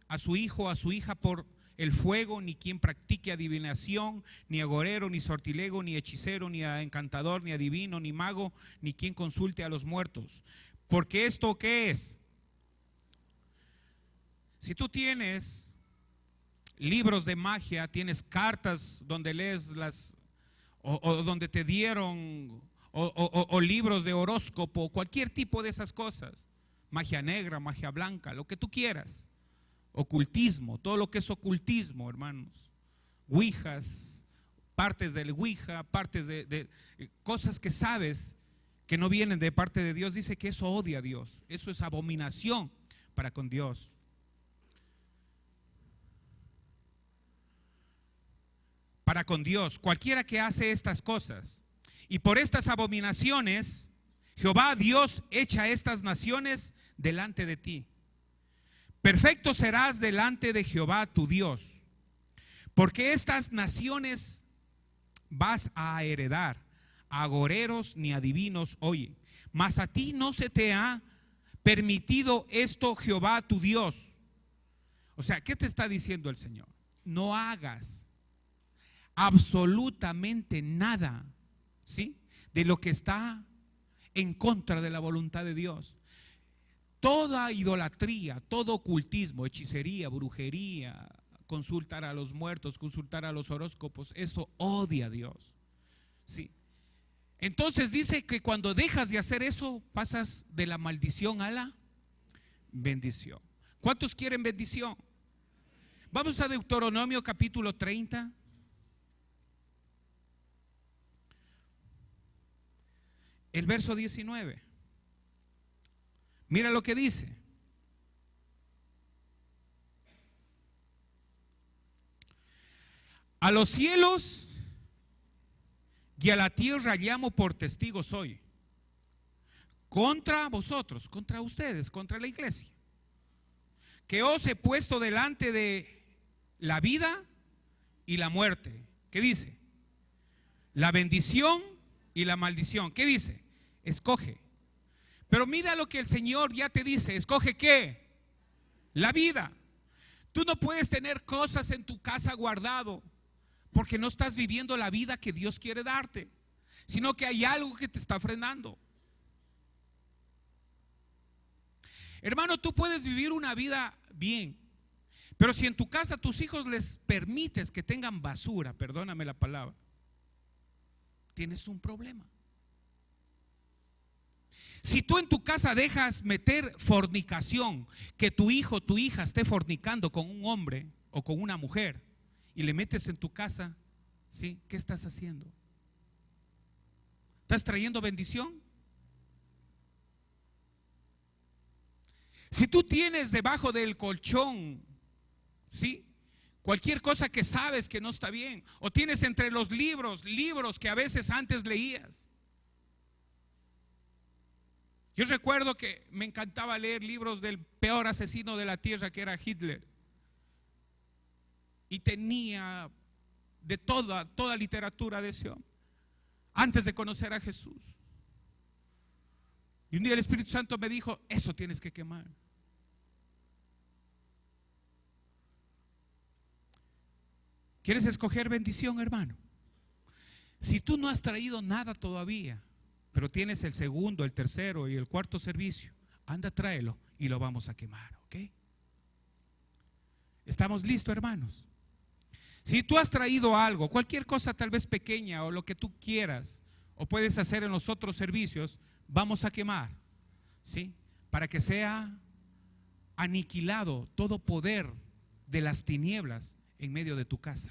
a su hijo o a su hija por el fuego, ni quien practique adivinación, ni agorero, ni sortilego, ni hechicero, ni encantador, ni adivino, ni mago, ni quien consulte a los muertos. Porque esto, ¿qué es? Si tú tienes libros de magia, tienes cartas donde lees o donde te dieron, o libros de horóscopo, cualquier tipo de esas cosas, magia negra, magia blanca, lo que tú quieras, ocultismo, todo lo que es ocultismo, hermanos, ouijas, partes del ouija, partes de cosas que sabes que no vienen de parte de Dios, dice que eso odia a Dios, eso es abominación para con Dios. Para con Dios, cualquiera que hace estas cosas, y por estas abominaciones Jehová Dios echa estas naciones delante de ti. Perfecto serás delante de Jehová tu Dios, porque estas naciones vas a heredar, a agoreros ni adivinos, oye, mas a ti no se te ha permitido esto Jehová tu Dios. O sea, ¿qué te está diciendo el Señor? No hagas absolutamente nada, ¿sí?, de lo que está en contra de la voluntad de Dios. Toda idolatría, todo ocultismo, hechicería, brujería, consultar a los muertos, consultar a los horóscopos, eso odia a Dios, ¿sí? Entonces dice que cuando dejas de hacer eso, pasas de la maldición a la bendición. ¿Cuántos quieren bendición? Vamos a Deuteronomio capítulo 30. El verso 19. Mira lo que dice. A los cielos y a la tierra llamo por testigos hoy, contra vosotros, contra ustedes, contra la iglesia, que os he puesto delante de la vida y la muerte. ¿Qué dice? La bendición y la maldición. ¿Qué dice? Escoge. Pero mira lo que el Señor ya te dice. ¿Escoge qué? La vida. Tú no puedes tener cosas en tu casa guardado porque no estás viviendo la vida que Dios quiere darte, sino que hay algo que te está frenando. Hermano, tú puedes vivir una vida bien, pero si en tu casa a tus hijos les permites que tengan basura, perdóname la palabra, tienes un problema. Si tú en tu casa dejas meter fornicación, que tu hijo o tu hija esté fornicando con un hombre o con una mujer y le metes en tu casa, ¿sí? ¿Qué estás haciendo? ¿Estás trayendo bendición? Si tú tienes debajo del colchón, ¿sí?, cualquier cosa que sabes que no está bien, o tienes entre los libros que a veces antes leías. Yo recuerdo que me encantaba leer libros del peor asesino de la tierra, que era Hitler, y tenía de toda literatura de ese hombre antes de conocer a Jesús. Y un día el Espíritu Santo me dijo: eso tienes que quemar. ¿Quieres escoger bendición, hermano? Si tú no has traído nada todavía, pero tienes el segundo, el tercero y el cuarto servicio, anda, tráelo y lo vamos a quemar, ¿ok? ¿Estamos listos, hermanos? Si tú has traído algo, cualquier cosa tal vez pequeña o lo que tú quieras, o puedes hacer en los otros servicios, vamos a quemar, ¿sí? Para que sea aniquilado todo poder de las tinieblas en medio de tu casa,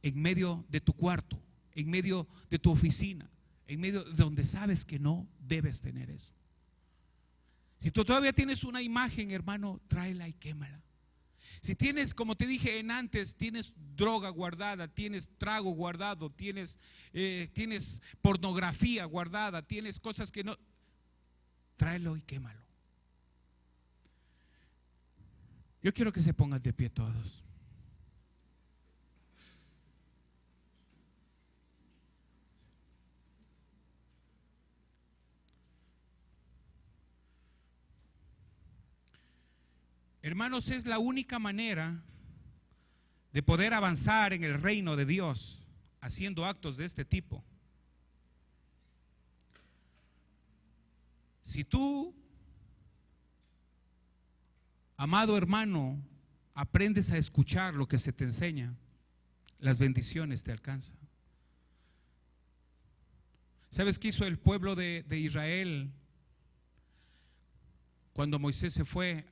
en medio de tu cuarto, en medio de tu oficina, en medio de donde sabes que no debes tener eso. Si tú todavía tienes una imagen, hermano, tráela y quémala. Si tienes, como te dije en antes, tienes droga guardada, tienes trago guardado, tienes pornografía guardada, tienes cosas que no, tráelo y quémalo. Yo quiero que se pongan de pie todos. Hermanos, es la única manera de poder avanzar en el reino de Dios haciendo actos de este tipo. Si tú, amado hermano, aprendes a escuchar lo que se te enseña, las bendiciones te alcanzan. ¿Sabes qué hizo el pueblo de Israel cuando Moisés se fue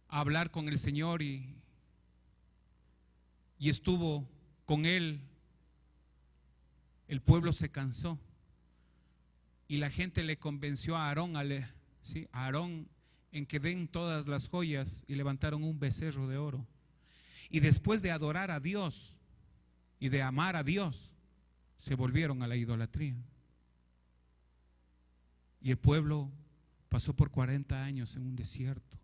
a hablar con el Señor y estuvo con él? El pueblo se cansó y la gente le convenció a Aarón, ¿sí?, a Aarón, en que den todas las joyas, y levantaron un becerro de oro. Y después de adorar a Dios y de amar a Dios, se volvieron a la idolatría. Y el pueblo pasó por 40 años en un desierto.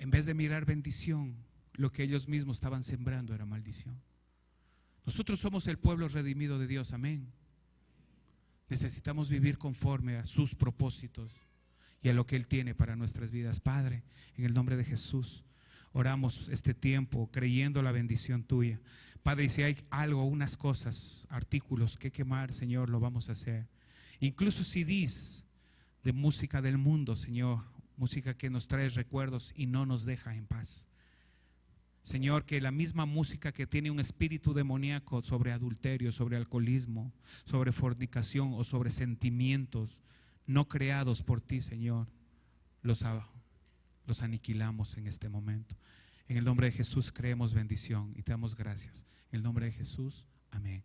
En vez de mirar bendición, lo que ellos mismos estaban sembrando era maldición. Nosotros somos el pueblo redimido de Dios, amén. Necesitamos vivir conforme a sus propósitos y a lo que Él tiene para nuestras vidas. Padre, en el nombre de Jesús, oramos este tiempo creyendo la bendición tuya. Padre, y si hay algo, unas cosas, artículos que quemar, Señor, lo vamos a hacer. Incluso CDs de música del mundo, Señor, música que nos trae recuerdos y no nos deja en paz. Señor, que la misma música que tiene un espíritu demoníaco sobre adulterio, sobre alcoholismo, sobre fornicación o sobre sentimientos no creados por ti, Señor, los aniquilamos en este momento. En el nombre de Jesús creemos bendición y te damos gracias. En el nombre de Jesús, amén.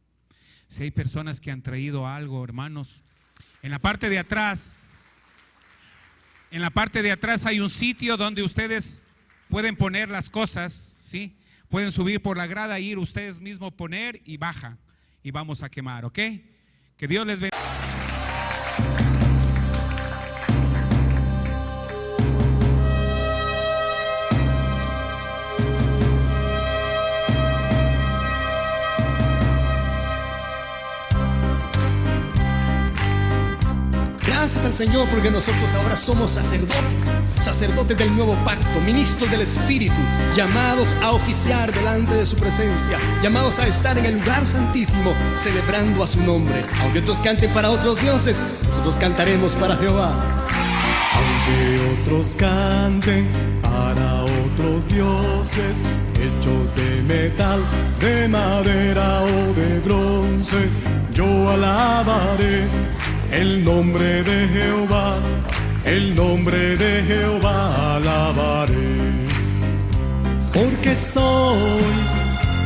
Si hay personas que han traído algo, hermanos, en la parte de atrás hay un sitio donde ustedes pueden poner las cosas, ¿sí? Pueden subir por la grada, ir ustedes mismos, poner y bajan y vamos a quemar, ¿ok? Que Dios les bendiga. Gracias al Señor porque nosotros ahora somos sacerdotes del nuevo pacto, ministros del Espíritu, llamados a oficiar delante de su presencia, llamados a estar en el lugar santísimo, celebrando a su nombre. Aunque otros canten para otros dioses, nosotros cantaremos para Jehová. Aunque otros canten para otros dioses, hechos de metal, de madera o de bronce, yo alabaré el nombre de Jehová, el nombre de Jehová alabaré. porque soy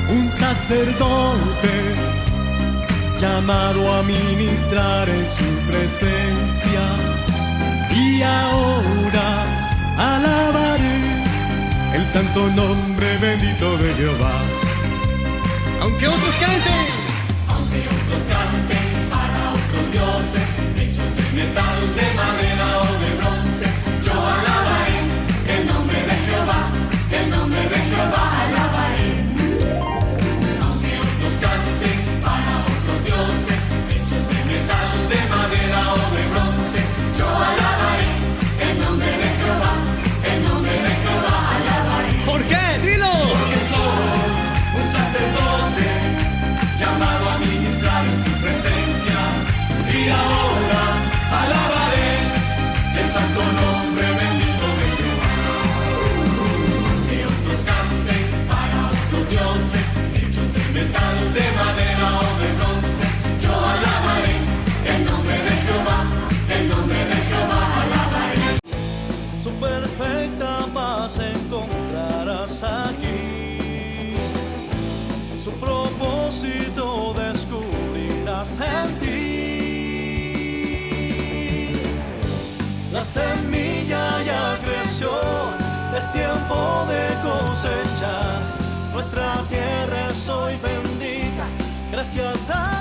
un sacerdote llamado a ministrar en su presencia, y ahora alabaré el santo nombre bendito de Jehová. Aunque otros canten, para otros dioses, hechos de metal, de madera o de bronce, yo alabaré el nombre de Jehová, el nombre de Jehová alabaré. Aunque otros canten para otros dioses, hechos de metal, de madera o de bronce, yo alabaré el nombre de Jehová, el nombre de Jehová alabaré. ¿por qué? Dilo. Porque soy un sacerdote llamado a ministrar en su presencia, y ahora alabaré el santo nombre bendito de Jehová. Que otros canten para otros dioses, hechos de metal, de madera o de bronce, yo alabaré el nombre de Jehová, el nombre de Jehová alabaré. Su perfecta paz encontrarás aquí, su propósito descubrirás en ti. La semilla ya creció, es tiempo de cosechar. Nuestra tierra es hoy bendita, gracias a